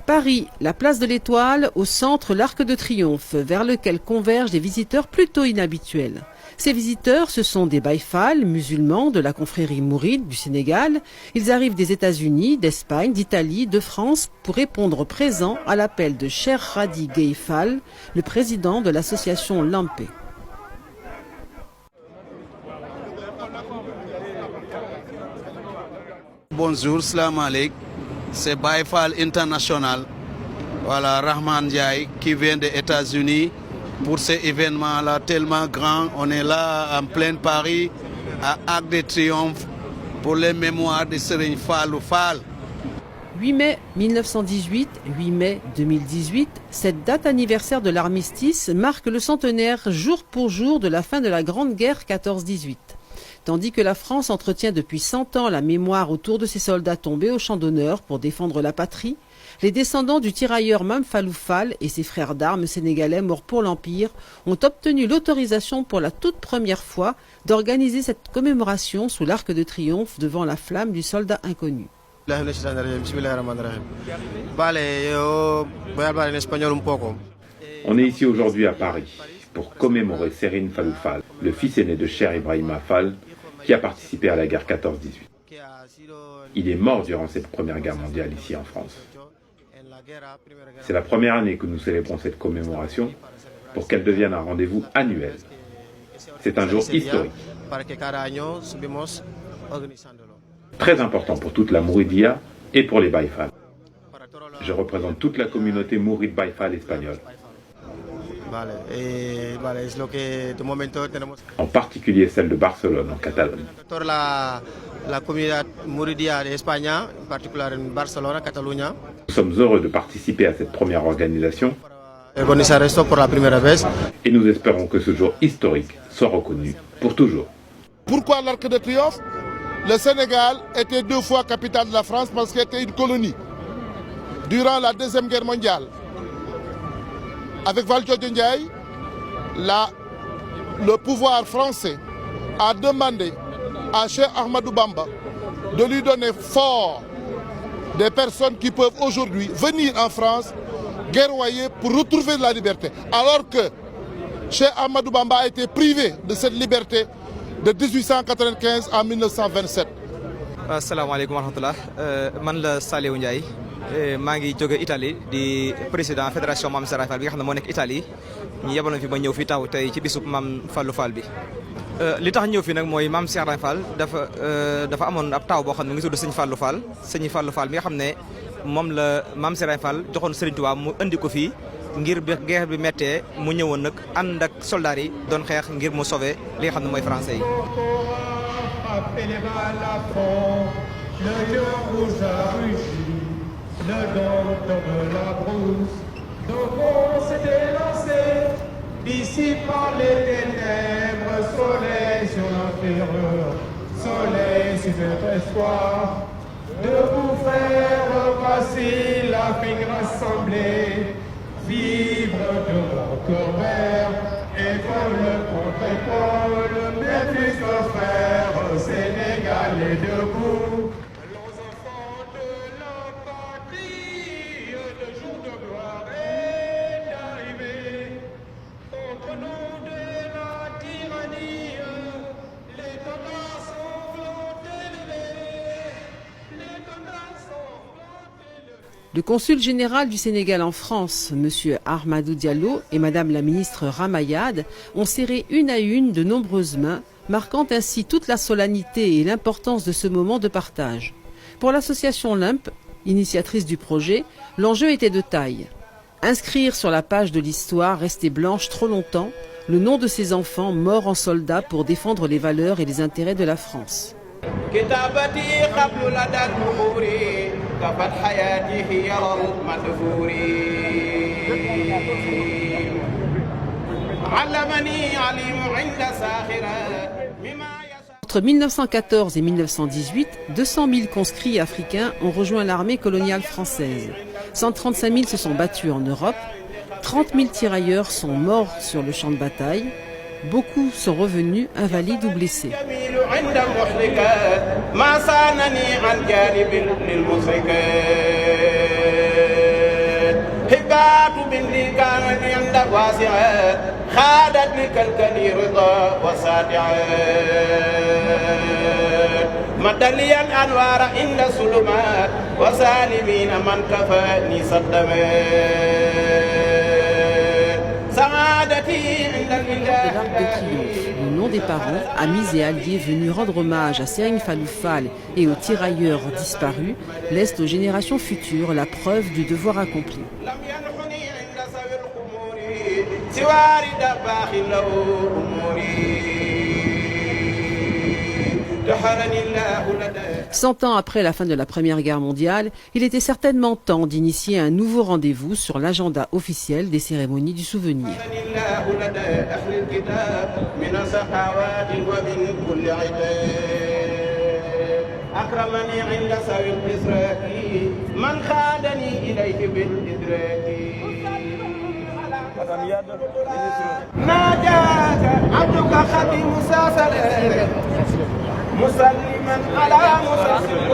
Paris, la place de l'Étoile, au centre l'Arc de Triomphe, vers lequel convergent des visiteurs plutôt inhabituels. Ces visiteurs, ce sont des Baïfal, musulmans de la confrérie mouride du Sénégal. Ils arrivent des États-Unis, d'Espagne, d'Italie, de France pour répondre présent à l'appel de Cheikh Radi Gueye Fall, le président de l'association Lampé. Bonjour, salam alaikum. C'est Baïfal International. Voilà, Rahman Ndiaye qui vient des États-Unis pour cet événement-là tellement grand. On est là en plein Paris, à Arc de Triomphe, pour les mémoires de Serigne Fallou Fall. 8 mai 1918, 8 mai 2018, cette date anniversaire de l'armistice marque le centenaire jour pour jour de la fin de la Grande Guerre 14-18. Tandis que la France entretient depuis 100 ans la mémoire autour de ses soldats tombés au champ d'honneur pour défendre la patrie, les descendants du tirailleur Mame Fallou Fall et ses frères d'armes sénégalais morts pour l'Empire ont obtenu l'autorisation pour la toute première fois d'organiser cette commémoration sous l'Arc de Triomphe devant la flamme du soldat inconnu. On est ici aujourd'hui à Paris pour commémorer Serigne Fallou Fall, le fils aîné de Cheikh Ibrahima Fall, qui a participé à la guerre 14-18. Il est mort durant cette première guerre mondiale ici en France. C'est la première année que nous célébrons cette commémoration pour qu'elle devienne un rendez-vous annuel. C'est un jour historique. Très important pour toute la Mouridia et pour les Baïfal. Je représente toute la communauté mouride Baïfal espagnole. En particulier celle de Barcelone, en Catalogne. Nous sommes heureux de participer à cette première organisation et nous espérons que ce jour historique soit reconnu pour toujours. Pourquoi l'Arc de Triomphe? Le Sénégal était 2 fois capitale de la France parce qu'il était une colonie. Durant la Deuxième Guerre mondiale, avec Valdiodio Ndiaye, le pouvoir français a demandé à Cheikh Ahmadou Bamba de lui donner fort des personnes qui peuvent aujourd'hui venir en France guerroyer pour retrouver la liberté. Alors que Cheikh Ahmadou Bamba a été privé de cette liberté de 1895 à 1927. Assalamu alaikum wa rahmatullah. Man la Saliou Ndiaye. maa ngi jóge Italie di président fédération Mame Serigne Fall bi nga xam ne moo nekk Italie ñu yebaloon fi ba ñëw fi taw tey ci bisub Mame Fallou Fall bi. li tax ñëw fi nag mooy Mame Serigne Fall dafa amoon ab taw boo xam ne mu ngi tudd Sëñ Fallou Fall Sëñ Fallou Fall mi nga xam ne moom la Mame Serigne Fall joxoon Serigne Touba mu indi ko fii ngir bi guerre bi méttee mu ñëwoon nag ànd ak soldats yi doon xeex ngir mu sauver li nga xam ne mooy français yi. Le docteur de la brousse, donc on s'était lancé, dissipant les ténèbres, soleil sur notre terreur, soleil sur notre espoir, debout frères, voici l'Afrique rassemblée, vivre de mon cœur vert, épaule contre épaule, mes fils frères, Sénégalais debout. Le consul général du Sénégal en France, M. Ahmadou Diallo, et Mme la ministre Ramayad ont serré une à une de nombreuses mains, marquant ainsi toute la solennité et l'importance de ce moment de partage. Pour l'association LIMP, initiatrice du projet, l'enjeu était de taille. Inscrire sur la page de l'histoire restée blanche trop longtemps le nom de ces enfants morts en soldats pour défendre les valeurs et les intérêts de la France. Entre 1914 et 1918, 200 000 conscrits africains ont rejoint l'armée coloniale française. 135 000 se sont battus en Europe. 30 000 tirailleurs sont morts sur le champ de bataille. Beaucoup sont revenus invalides ou blessés. واسعة خادت لكالكني رضا وساتعة مدليا الأنوار عند الظلمات وسالمين من كفاني صدمات سعادتي عند الإله. Le nom des parents, amis et alliés venus rendre hommage à Serigne Fallou Fall et aux tirailleurs disparus, laissent aux générations futures la preuve du devoir accompli. Cent ans après la fin de la Première Guerre mondiale, il était certainement temps d'initier un nouveau rendez-vous sur l'agenda officiel des cérémonies du souvenir. مسلما على مسلم